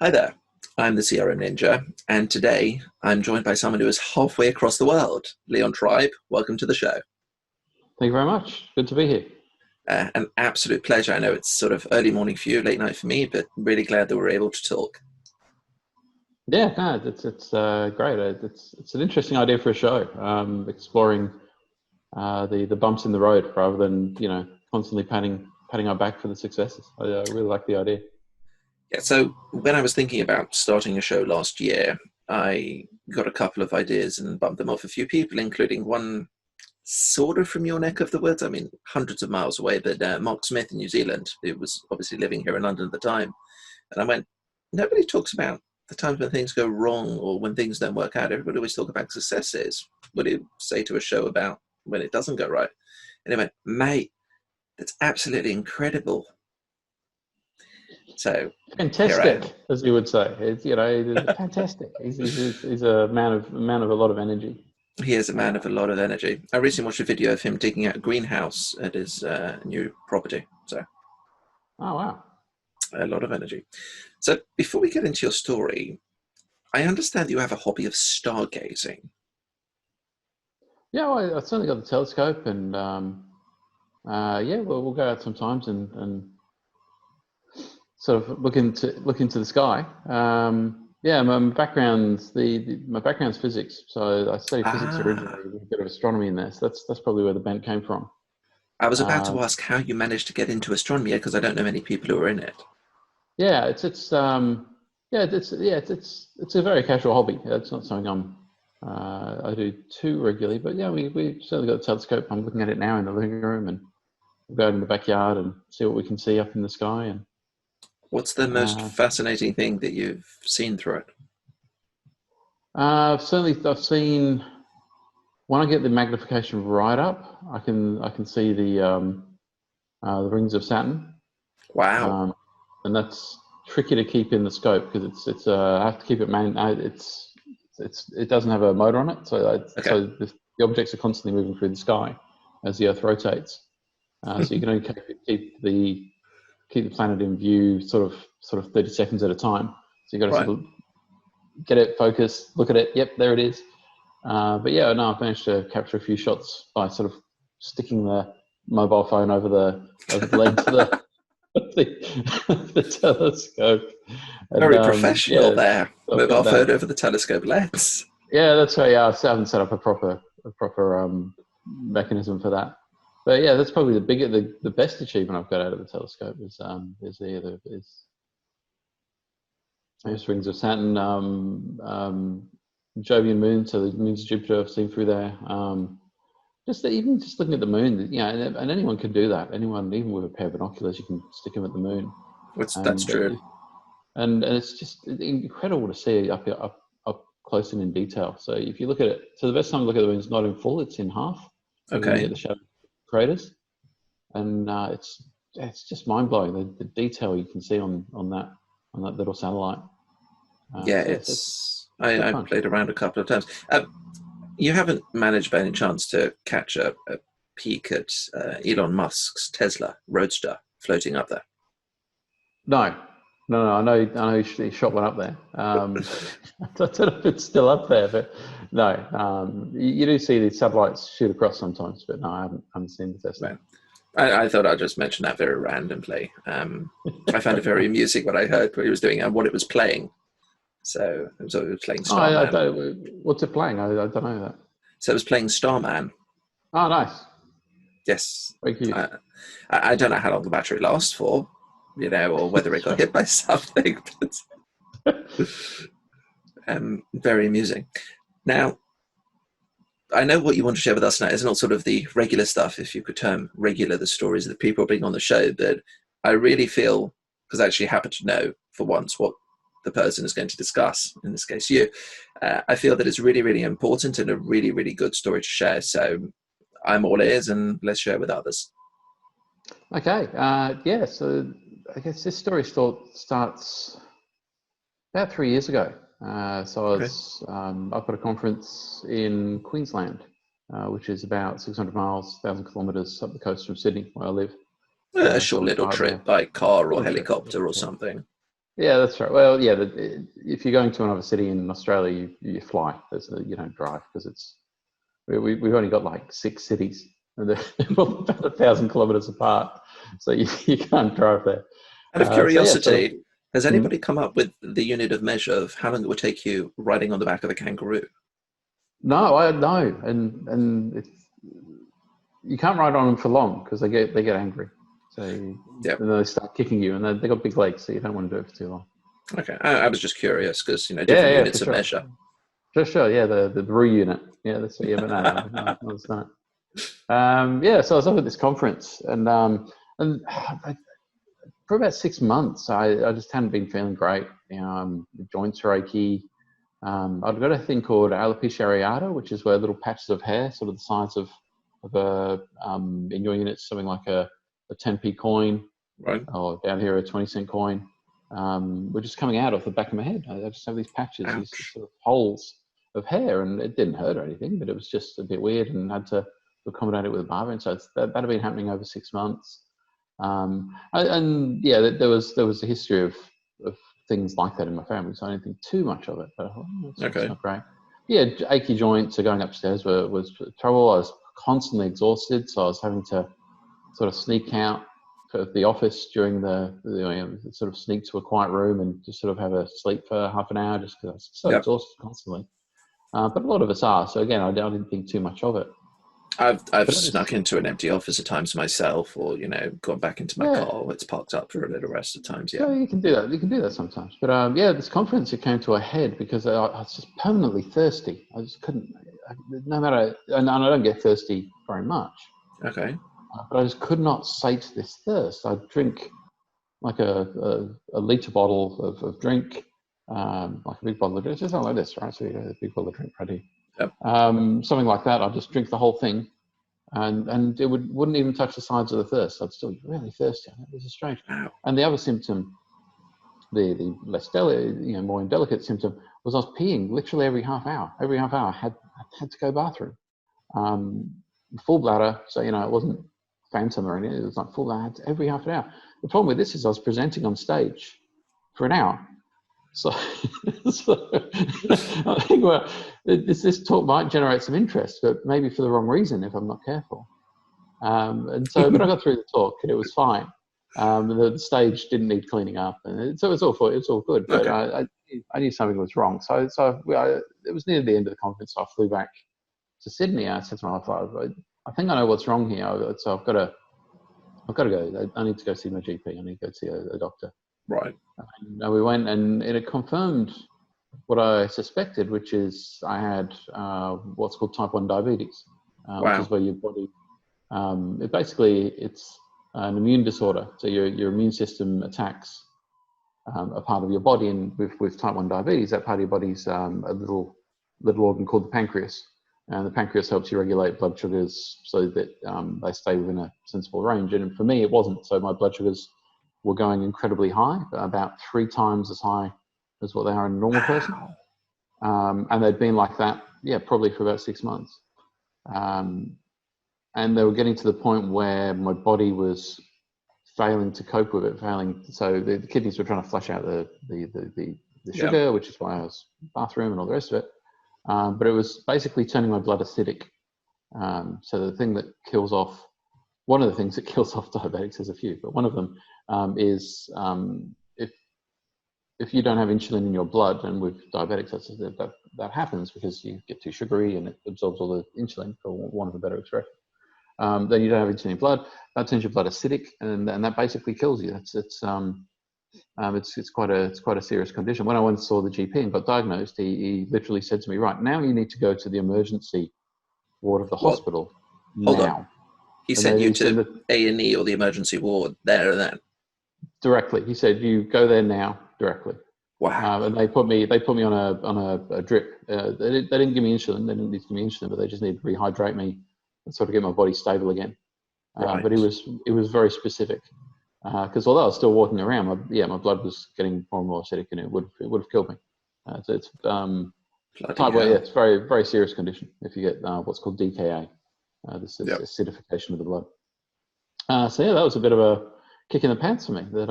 Hi there, I'm the CRM Ninja, and today I'm joined by someone who is halfway across the world. Leon Tribe, welcome to the show. Thank you very much. Good to be here. An absolute pleasure. I know it's sort of early morning for you, late night for me, but really glad that we're able to talk. Yeah, no, it's great. It's an interesting idea for a show, exploring the bumps in the road rather than constantly patting our back for the successes. I really like the idea. Yeah, so when I was thinking about starting a show last year, I got a couple of ideas and bumped them off a few people, including one sort of from your neck of the woods. I mean, hundreds of miles away, but Mark Smith in New Zealand, who was obviously living here in London at the time. And I went, nobody talks about the times when things go wrong or when things don't work out. Everybody always talk about successes. What do you say to a show about when it doesn't go right? And he went, mate, that's absolutely incredible. So here I am. Fantastic, as you would say. It's fantastic. He's a man of a lot of energy. He is a man Uh, of a lot of energy. I recently watched a video of him digging out a greenhouse at his new property. So oh wow. a lot of energy. So before we get into your story, I understand you have a hobby of stargazing. Yeah, well, I certainly got the telescope, and yeah, we'll go out sometimes and sort of look into the sky. Yeah, my background's my background's physics, so I studied physics Ah, originally with a bit of astronomy in there. So that's probably where the bent came from. I was about to Um, ask how you managed to get into astronomy because I don't know many people who are in it. yeah, it's a very casual hobby. It's not something I do too regularly, but yeah, we certainly got a telescope. I'm looking at it now in the living room, and we'll go out in the backyard and see what we can see up in the sky. And What's the most uh, fascinating thing that you've seen through it? certainly I've seen. When I get the magnification right up, I can see the rings of Saturn, Wow. um, and that's tricky to keep in the scope because I have to keep it it doesn't have a motor on it, Okay. so the objects are constantly moving through the sky as the Earth rotates. So you can only keep the planet in view sort of 30 seconds at a time. So you got to Right. sort of get it focused, look at it. Yep, there it is. But yeah, no, I've managed to capture a few shots by sort of sticking the mobile phone over the lens of the telescope, and Very professional yeah, there. I've got Mobile phone that. over the telescope lens. Yeah, that's right. Yeah, I haven't set up a proper mechanism for that. But yeah, that's probably the best achievement I've got out of the telescope is rings of Saturn, Jovian moon, so the moons of Jupiter I've seen through there. Even just looking at the moon, and anyone can do that. Anyone, even with a pair of binoculars, you can stick them at the moon, That's and true. and it's just incredible to see up close and in detail. So if you look at it, so the best time to look at the moon is not in full; it's in half. So then you Okay. get the shadow craters, and it's just mind blowing the detail you can see on that little satellite. Yeah, So it's good I fun. played around a couple of times. You haven't managed by any chance to catch a peek at Elon Musk's Tesla Roadster floating up there? No, no. I know he shot one up there. I don't know if it's still up there, but no. You do see these satellites shoot across sometimes, but no, I haven't seen the Tesla. Well, I thought I'd just mention that very randomly. I found it very amusing what I heard what he was doing and what it was playing. So it was playing Oh, I Starman. don't. What's it playing? I don't know that. So it was playing Starman. Oh, nice. Yes. Very cute. I, I don't know how long the battery lasts for, or whether it got hit by something, but very amusing. Now, I know what you want to share with us now is not sort of the regular stuff, if you could term regular the stories that people bring on the show, but I really feel, because I actually happen to know for once what the person is going to discuss, in this case you, I feel that it's really, really important and a really, really good story to share. So I'm all ears and let's share with others. Okay. Yeah. So I guess this story starts about 3 years ago. So Okay. up at a conference in Queensland, which is about 600 miles, 1,000 kilometres up the coast from Sydney, where I live. A So short we little fly up trip there. by car or Little trip, little helicopter or trip. something. Yeah, that's right. Well, yeah, if you're going to another city in Australia, you fly. You don't drive because we've only got like 6 cities, and they're all about 1,000 kilometers apart, so you can't drive there. Out of So yeah, curiosity, has mm, anybody come up with the unit of measure of how long it would take you riding on the back of a kangaroo? no, I no, and you can't ride on them for long because they get angry. So Yeah. then they start kicking you, and they got big legs, so you don't want to do it for too long. Okay. I was just curious because Yeah, different yeah, for units of sure. measure. Sure. Yeah, the brew unit. Yeah, that's yeah, but no, it's not. Yeah, so I was up at this conference, and for about 6 months, I just hadn't been feeling great. The joints are achy. I've got a thing called alopecia areata, which is where little patches of hair, sort of the size of a in your unit, something like a 10p coin, Right. or down here a 20-cent coin, were just coming out of the back of my head. I just have these patches, these Ouch. sort of holes of hair, and it didn't hurt or anything, but it was just a bit weird, and had to accommodate it with a barber. And so that had been happening over 6 months. And yeah, there was a history of things like that in my family, so I didn't think too much of it. But I thought, it's Okay. not great. Yeah, achy joints. So going upstairs was trouble. I was constantly exhausted, so I was having to sort of sneak out of the office during sort of sneak to a quiet room and just sort of have a sleep for half an hour just because I was so Yep. exhausted constantly. But a lot of us are. So again, I didn't think too much of it. I've But I just, snuck into an empty office at times myself, or gone back into my yeah, car. It's parked up for a little rest at times. Yeah. yeah, you can do that. You can do that sometimes. But yeah, this conference, it came to a head because I was just permanently thirsty. I just couldn't, no matter, and I don't get thirsty very much, Okay. but I just could not sate this thirst. I'd drink like a liter bottle of drink, like a big bottle of drink, just something like this, right? So you got a big bottle of drink ready. Yep. Something like that. I'd just drink the whole thing, and it wouldn't even touch the sides of the thirst. I'd still be really thirsty. This is strange. Wow. And the other symptom, the less delicate, more indelicate symptom, was I was peeing literally every half hour. Every half hour, I had to go bathroom. Um, Full bladder, so it wasn't phantom or anything. It was like full bladder every half an hour. The problem with this is I was presenting on stage for an hour, so, so I think this talk might generate some interest, but maybe for the wrong reason if I'm not careful. But I got through the talk and it was fine. The stage didn't need cleaning up, and so it was all good. But Okay. I knew something was wrong, so it was near the end of the conference. So I flew back to Sydney. I said to my wife, I think I know what's wrong here. So I've got to go. I need to go see my GP. I need to go see a doctor. Right. And we went, and it confirmed what I suspected, which is I had what's called type 1 diabetes, which is Wow. where your body, it's an immune disorder. So your immune system attacks a part of your body, and with type 1 diabetes, that part of your body's a little organ called the pancreas. And the pancreas helps you regulate blood sugars so that they stay within a sensible range. And for me, it wasn't. So my blood sugars were going incredibly high, about 3 times as high as what they are in a normal person. Wow. And they'd been like that, probably for about 6 months. And they were getting to the point where my body was failing to cope with it, so the kidneys were trying to flush out the Yeah. sugar, which is why I was in the bathroom and all the rest of it. But it was basically turning my blood acidic. So one of the things that kills off diabetics, there's a few, but one of them is if you don't have insulin in your blood, and with diabetics that happens because you get too sugary and it absorbs all the insulin, for want of a better expression. Then you don't have insulin in blood. That turns your blood acidic, and that basically kills you. It's quite a serious condition. When I went and saw the GP and got diagnosed, he literally said to me, "Right now, you need to go to the emergency ward of the What? hospital Hold on. now." He And sent then you he said to that A&E or the emergency ward there and then. directly. He said, "You go there now, directly." Wow. And they put me on a drip. They didn't give me insulin. They didn't need to give me insulin, but they just needed to rehydrate me and sort of get my body stable again. But Right. it was very specific. Because although I was still walking around, my blood was getting more and more acidic, and it would have killed me. So it's Bloody type 1. Yeah, hell. it's very very serious condition if you get what's called DKA. This is Yep. acidification of the blood. So yeah, that was a bit of a kick in the pants for me. That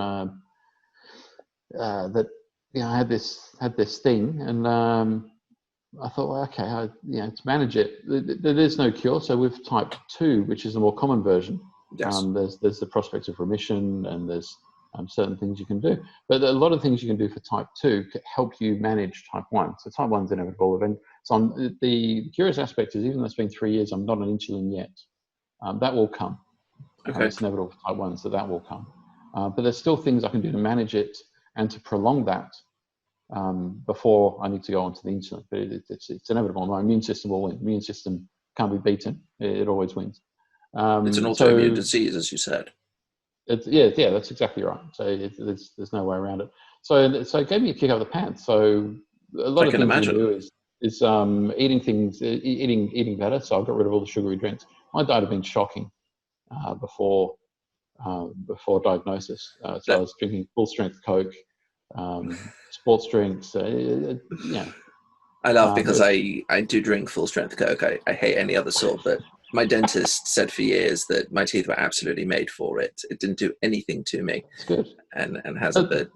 that I had this thing, and I thought, well, okay, to manage it, there is no cure. So with type 2, which is the more common version, Yes. there's the prospects of remission, and there's certain things you can do. But a lot of things you can do for type 2 help you manage type 1. So type 1 is inevitable. And so the curious aspect is, even though it's been 3 years, I'm not on insulin yet. That will come. Okay. It's inevitable for type 1, so that will come. But there's still things I can do to manage it and to prolong that before I need to go onto the insulin. But it's inevitable. My immune system will win. Immune system can't be beaten. It always wins. It's an autoimmune So disease, as you said. yeah, that's exactly right. So there's no way around it. So it gave me a kick up the pants. So a lot I of can things you can imagine. do is eating better. So I got rid of all the sugary drinks. My diet had been shocking before diagnosis. So I Look, was drinking full strength Coke, sports drinks. I laugh because It's I do drink full strength Coke. I hate any other sort, but my dentist said for years that my teeth were absolutely made for it. It didn't do anything to me, good. and hasn't. Uh, But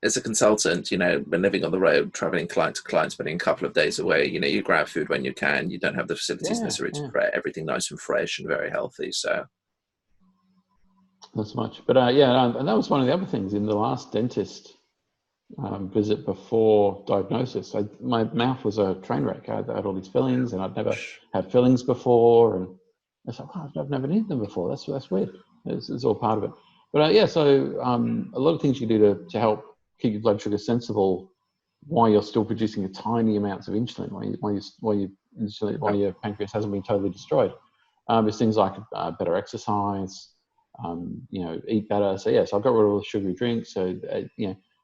as a consultant, when living on the road, traveling client to client, spending a couple of days away, you grab food when you can. You don't have the facilities yeah, necessary to yeah, prepare everything nice and fresh and very healthy. So, not so much. But and that was one of the other things in the last dentist visit before diagnosis. My mouth was a train wreck. I had all these fillings, and I'd never had fillings before, and I thought, wow, I've never needed them before. That's weird. It's all part of it. But so a lot of things you do to help keep your blood sugar sensible while you're still producing a tiny amounts of insulin, while your pancreas hasn't been totally destroyed. There's things like better exercise, eat better. So so I got rid of all the sugary drinks. So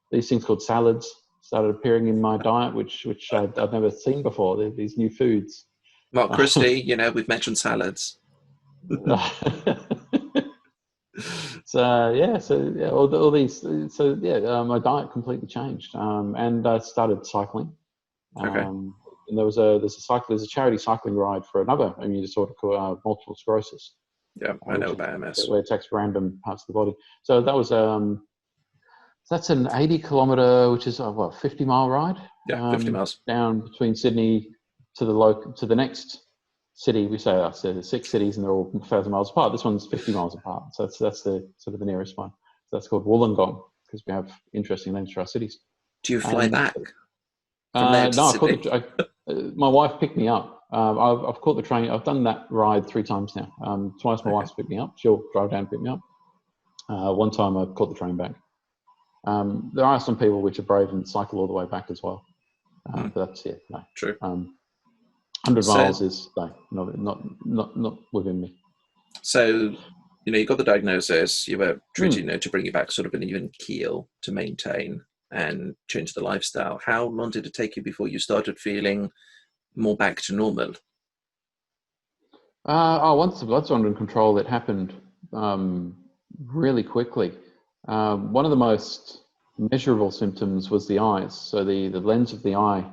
these things called salads started appearing in my diet, which I'd never seen before. These new foods. Mark Christie, we've mentioned salads. All these. My diet completely changed, and I started cycling. Okay. And there's a charity cycling ride for another immune disorder called multiple sclerosis, Yeah, I know which is about MS. where it attacks random parts of the body. So that was that's an 80-kilometer, which is 50-mile ride Yeah, 50 miles. down between Sydney to the next city. We say there's 6 cities and they're all 1,000 miles apart. This one's 50 miles apart. So that's the sort of the nearest one. So that's called Wollongong, because we have interesting names for our cities. Do you fly And back from there to no, Sydney? my wife picked me up. I've caught the train. I've done that ride 3 times now. Twice my Okay. wife's picked me up. She'll drive down and pick me up. One time I caught the train back. There are some people which are brave and cycle all the way back as well. But that's it. No. True. 100 So, miles is not within me. so you got the diagnosis. You were treated, Mm. to bring you back sort of an even keel to maintain and change the lifestyle. How long did it take you before you started feeling more back to normal? Once the blood's under control, it happened really quickly. One of the most measurable symptoms was the eyes. So the lens of the eye.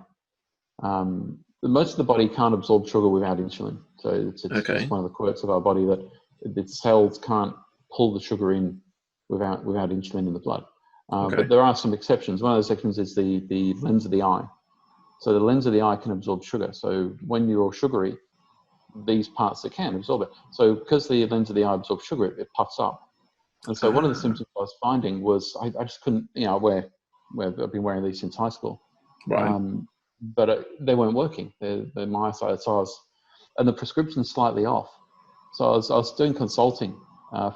Most of the body can't absorb sugar without insulin. So it's Okay. one of the quirks of our body that its cells can't pull the sugar in without insulin in the blood. Okay. But there are some exceptions. One of those exceptions is the lens of the eye. So the lens of the eye can absorb sugar. So when you're sugary, these parts that can absorb it. So because the lens of the eye absorbs sugar, it puffs up. And so one of the Ah, symptoms I was finding was I just couldn't, where I've been wearing these since high school, right. but they weren't working. They're my eyesight, so I was, and the prescription's slightly off. So I was doing consulting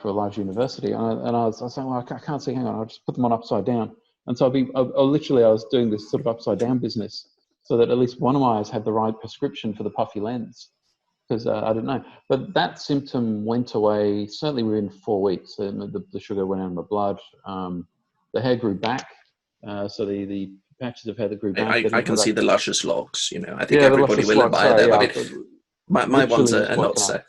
for a large university, and I was saying, well, I can't see. Hang on, I'll just put them on upside down. And so I was doing this sort of upside down business, so that at least one of my eyes had the right prescription for the puffy lens, because I didn't know. But that symptom went away certainly within 4 weeks. The sugar went out of my blood. The hair grew back. So the patches of hair that grew back, they I didn't can grow see back. the luscious locks. I think Yeah, the everybody luscious will locks. admire Sorry, them. I yeah, mean, my ones literally are not misquoted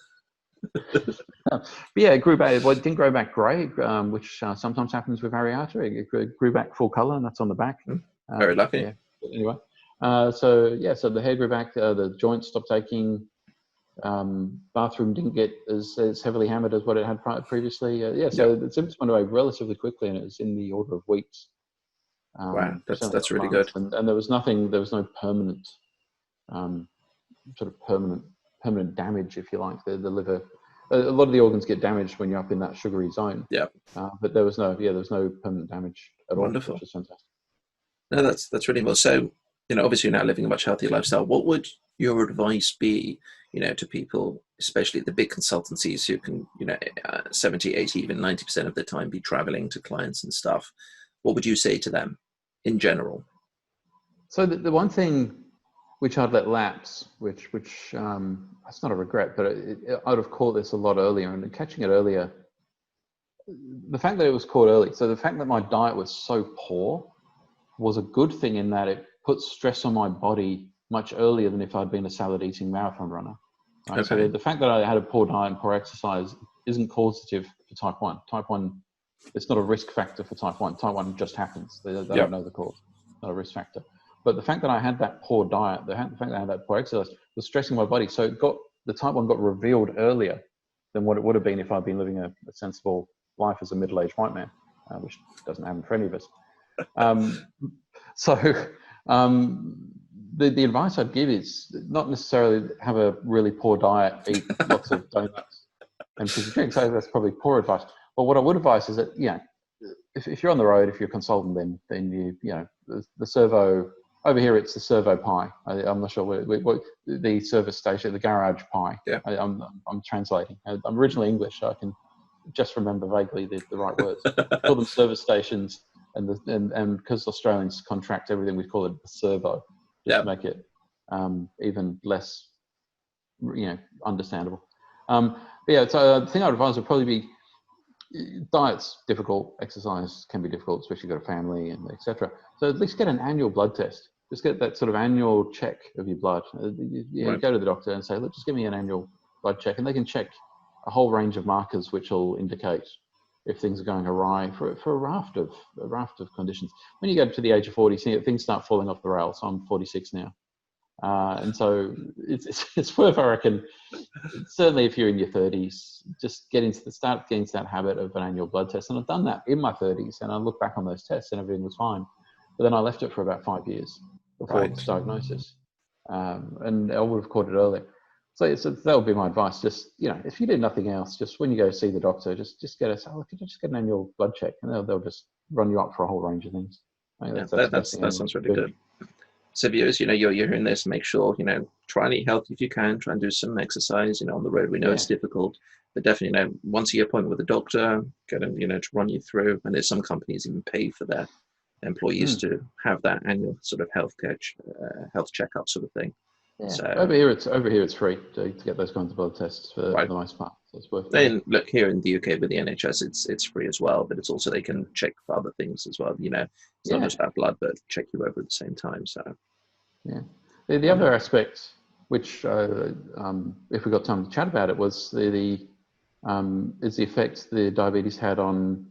that. so. But yeah, it grew back. Well, it didn't grow back grey, which sometimes happens with areata. It grew back full colour, and that's on the back. Very lucky. Yeah. But anyway, so the hair grew back. The joints stopped aching. Bathroom didn't get as heavily hammered as what it had previously. Yeah. So the symptoms went away relatively quickly, and it was in the order of weeks. Wow, certainly that's got really months, good. and there was nothing, there was no permanent, um, sort of permanent damage, if you like. The liver, a lot of the organs get damaged when you're up in that sugary zone, Yeah, but there was no permanent damage at all, which wonderful. was fantastic. No, that's really well. So, obviously you're now living a much healthier lifestyle. What would your advice be, to people, especially the big consultancies who can, 70, 80, even 90% of the time be traveling to clients and stuff? What would you say to them in general? So the one thing which I'd let lapse, which it's not a regret, but I'd have caught this a lot earlier, and catching it earlier, the fact that it was caught early, so the fact that my diet was so poor was a good thing in that it put stress on my body much earlier than if I'd been a salad eating marathon runner. Right. So Okay. the fact that I had a poor diet and poor exercise isn't causative for type 1. Type 1, it's not a risk factor for type 1. Type 1 just happens. They don't Yep. know the cause. It's not a risk factor. But the fact that I had that poor diet, the fact that I had that poor exercise was stressing my body. So the type 1 got revealed earlier than what it would have been if I'd been living a sensible life as a middle-aged white man, which doesn't happen for any of us. So the advice I'd give is not necessarily have a really poor diet, eat lots of donuts and fizzy drinks. So that's probably poor advice. But what I would advise is that, if you're on the road, if you're a consultant, then the servo, over here it's the servo pie. I'm not sure what the service station, the garage pie. Yeah. I'm translating. I'm originally English, so I can just remember vaguely the right words. We call them service stations, and because Australians contract everything, we call it the servo, just to make it even less, understandable. So the thing I would advise would probably be diet's difficult, exercise can be difficult, especially if you've got a family and etc. So at least get an annual blood test. Just get that sort of annual check of your blood. You Right. go to the doctor and say, look, just give me an annual blood check, and they can check a whole range of markers which will indicate if things are going awry for a raft of conditions. When you get to the age of 40, things start falling off the rails. So I'm 46 now. And so it's worth, I reckon, certainly if you're in your 30s, just start getting into that habit of an annual blood test. And I've done that in my 30s, and I look back on those tests and everything was fine. But then I left it for about 5 years before Right. this diagnosis. And I would have caught it earlier. So that would be my advice. Just, if you do nothing else, just when you go see the doctor, just get an annual blood check, and they'll just run you up for a whole range of things. I think Yeah, that's the best thing that anyone sounds can really do. good. So viewers, you're hearing this, make sure, try and eat healthy if you can, try and do some exercise, on the road. We know Yeah. it's difficult, but definitely, once a year appointment with a doctor, get them, to run you through. And there's some companies even pay for their employees to have that annual sort of health checkup sort of thing. Yeah, So, over here it's free to get those kinds of blood tests for right. the most part. So it's worth doing. And look, here in the UK with the NHS, it's free as well, but it's also they can check for other things as well. It's not Yeah, just about blood, but check you over at the same time. So, yeah. The other wonderful. aspect, which if we got time to chat about it, was is the effect the diabetes had on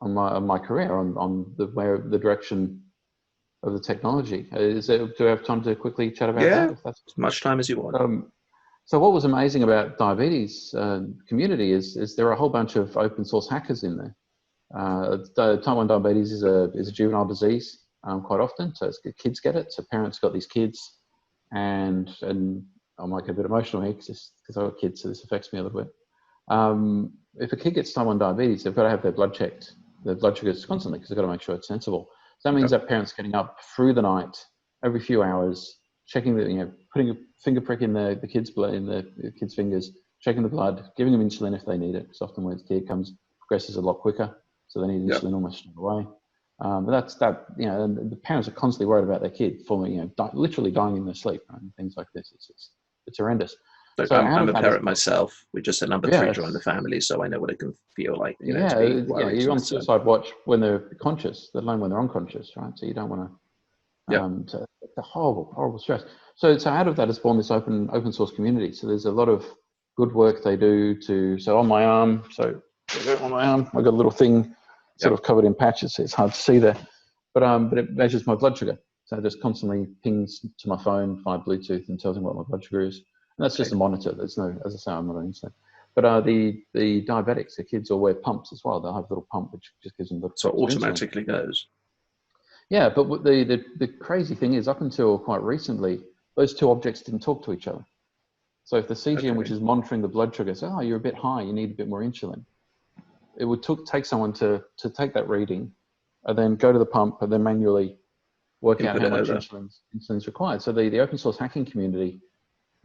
my career, on the direction of the technology. Do we have time to quickly chat about that? Yeah, If that's as much time as you want. So what was amazing about diabetes community is there are a whole bunch of open source hackers in there. Type 1 diabetes is a juvenile disease quite often, so kids get it. So parents got these kids, and I might get a bit emotional here because I've got kids, so this affects me a little bit. If a kid gets type 1 diabetes, they've got to have their blood checked, their blood sugars constantly, because they've got to make sure it's sensible. So that means that parents getting up through the night, every few hours, checking putting a finger prick in the kid's blood, in the kid's fingers, checking the blood, giving them insulin if they need it, because often when the kid progresses a lot quicker, so they need insulin almost straight away. But that's that. And the parents are constantly worried about their kid falling, literally dying in their sleep, right? And things like this. It's horrendous. Look, So out I'm of a that is, parent myself. We just a number yeah, three joined the family, so I know what it can feel like, to yeah, be worried you're on and so. suicide watch when they're conscious, let alone when they're unconscious, right? So you don't want to. Yep. It's a horrible stress. So out of that has born this open source community. So there's a lot of good work they do so on my arm. So on my arm, I've got a little thing sort of covered in patches. So it's hard to see there, but it measures my blood sugar. So it just constantly pings to my phone via Bluetooth and tells me what my blood sugar is. And that's just a monitor. There's no, as I say, I'm not on insulin. But the diabetics, the kids all wear pumps as well. They'll have a little pump which just gives them the So it drops of insulin. automatically goes. Yeah, but the crazy thing is, up until quite recently, those two objects didn't talk to each other. So if the CGM, which Okay. is monitoring the blood sugar, says, "Oh, you're a bit high, you need a bit more insulin," it would take someone to take that reading, and then go to the pump, and then manually work out Input how it much over. insulin's required. So the open source hacking community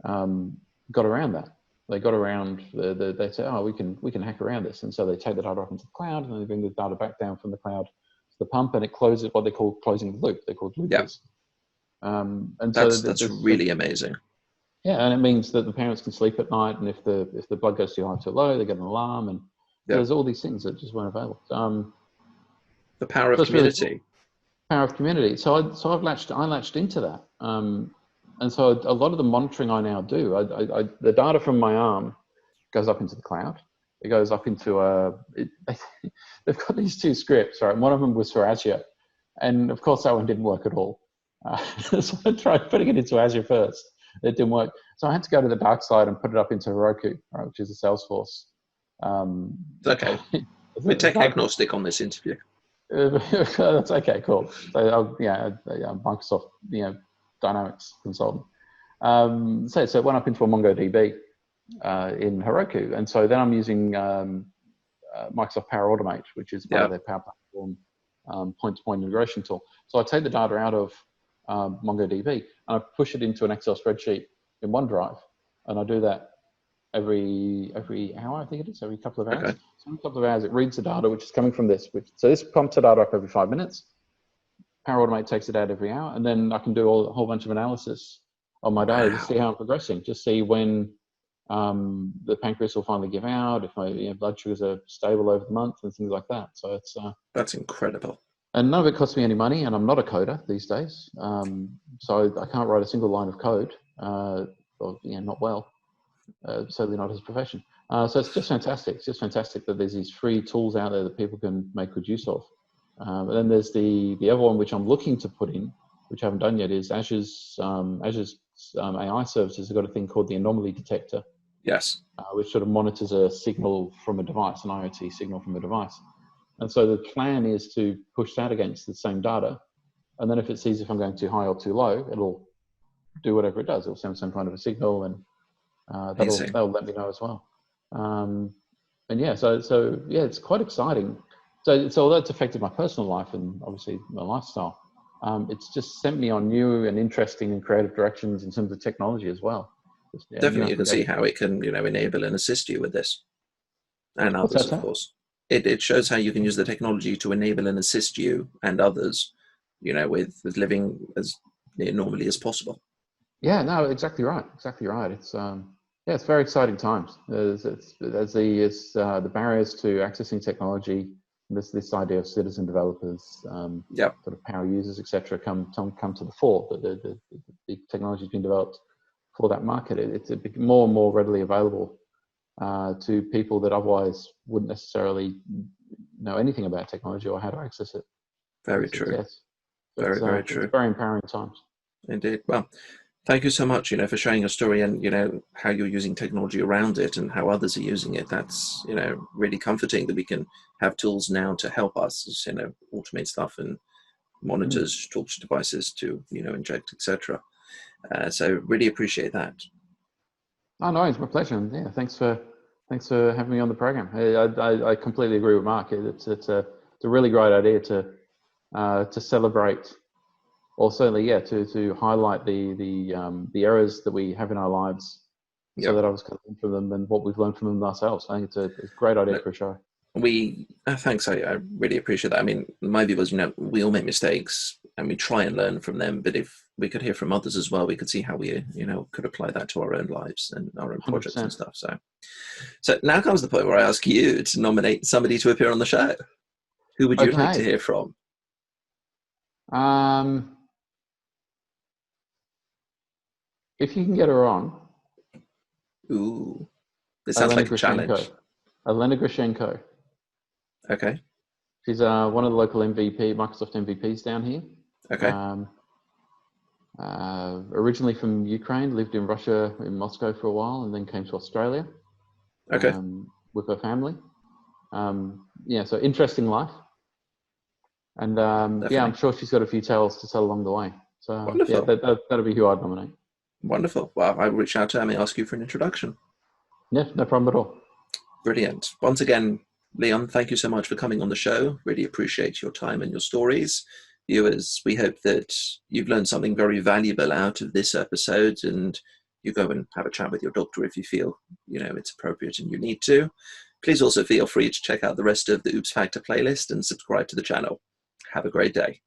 got around that. They got around they said, "Oh, we can hack around this," and so they take the data up into the cloud, and then they bring the data back down from the cloud to the pump, and it closes what they call closing the loop. They're called Yeah, loopers. And so that's there's really amazing. yeah, and it means that the parents can sleep at night, and if the blood goes too high or too low, they get an alarm, and so Yeah, there's all these things that just weren't available. the power of So it's really cool. community. Power of community. So I latched into that, and so a lot of the monitoring I now do, the data from my arm goes up into the cloud. It goes up into they've got these two scripts, right? One of them was for Azure, and of course that one didn't work at all. So I tried putting it into Azure first. It didn't work. So I had to go to the dark side and put it up into Heroku, right, which is a Salesforce. Um, Okay, we're tech agnostic on this interview. That's okay, cool. So Microsoft, Dynamics consultant. So it went up into a MongoDB in Heroku, and so then I'm using Microsoft Power Automate, which is part Yeah, of their Power Platform point-to-point integration tool. So I take the data out of MongoDB and I push it into an Excel spreadsheet in OneDrive, and I do that every hour, I think it is, every couple of hours. okay. So in a couple of hours, it reads the data, which is coming from this. So this pumps the data up every 5 minutes. Power Automate takes it out every hour, and then I can do a whole bunch of analysis on my data to see Wow, how I'm progressing, just see when the pancreas will finally give out, if my blood sugars are stable over the month, and things like that. So it's that's incredible. and none of it costs me any money, and I'm not a coder these days, so I can't write a single line of code, or not well. Certainly not his profession. So it's just fantastic. It's just fantastic that there's these free tools out there that people can make good use of. And then there's the other one which I'm looking to put in, which I haven't done yet, is Azure's AI services have got a thing called the anomaly detector, Yes, which sort of monitors a signal from a device, an IoT signal from a device. And so the plan is to push that against the same data, and then if it sees if I'm going too high or too low, it'll do whatever it does. It'll send some kind of a signal, and amazing. that'll let me know as well. And yeah, so yeah, it's quite exciting. So although it's affected my personal life and obviously my lifestyle, it's just sent me on new and interesting and creative directions in terms of technology as well. Just, yeah, new Definitely, you can see applications. how it can, enable and assist you with this, and What's others, that, of Sam? course. It shows how you can use the technology to enable and assist you and others, with living as near normally as possible. Yeah, no, exactly right. Exactly right. It's yeah, it's very exciting times. The barriers to accessing technology, this idea of citizen developers, Yep, sort of power users, etc., come to the fore. The technology has been developed for that market. It's more and more readily available to people that otherwise wouldn't necessarily know anything about technology or how to access it. very true. Yes, Very, very it's true. very empowering times. Indeed. Well, thank you so much, for sharing your story and, how you're using technology around it and how others are using it. That's, really comforting that we can have tools now to help us, automate stuff and Mm. monitors, torch devices to, inject, etc. So really appreciate that. Oh no, it's my pleasure. And yeah, thanks for having me on the program. I completely agree with Mark. It's a really great idea to celebrate, or certainly to highlight the errors that we have in our lives, so Yeah. that others can learn from them and what we've learned from them ourselves. I think it's a great idea No, for a show. thanks. I really appreciate that. I mean, my view was, we all make mistakes and we try and learn from them. But if we could hear from others as well, we could see how we, could apply that to our own lives and our own projects and 100%. stuff. So now comes the point where I ask you to nominate somebody to appear on the show. Who would you like to Okay. hear from? Um, if you can get her on, Ooh, this sounds Elena like a Grushenko. challenge. Elena Grushenko. Okay. She's one of the local Microsoft MVPs down here. Okay. Um, originally from Ukraine, lived in Russia, in Moscow for a while, and then came to Australia Okay. with her family. Yeah, so interesting life. And yeah, I'm Definitely. sure she's got a few tales to tell along the way. So yeah, Wonderful. that'll be who I'd nominate. Wonderful. Well, I'll reach out to her and ask you for an introduction. Yeah, no problem at all. Brilliant. Once again, Leon, thank you so much for coming on the show. Really appreciate your time and your stories. Viewers, we hope that you've learned something very valuable out of this episode, and you go and have a chat with your doctor if you feel, it's appropriate and you need to. Please also feel free to check out the rest of the Oops Factor playlist and subscribe to the channel. Have a great day.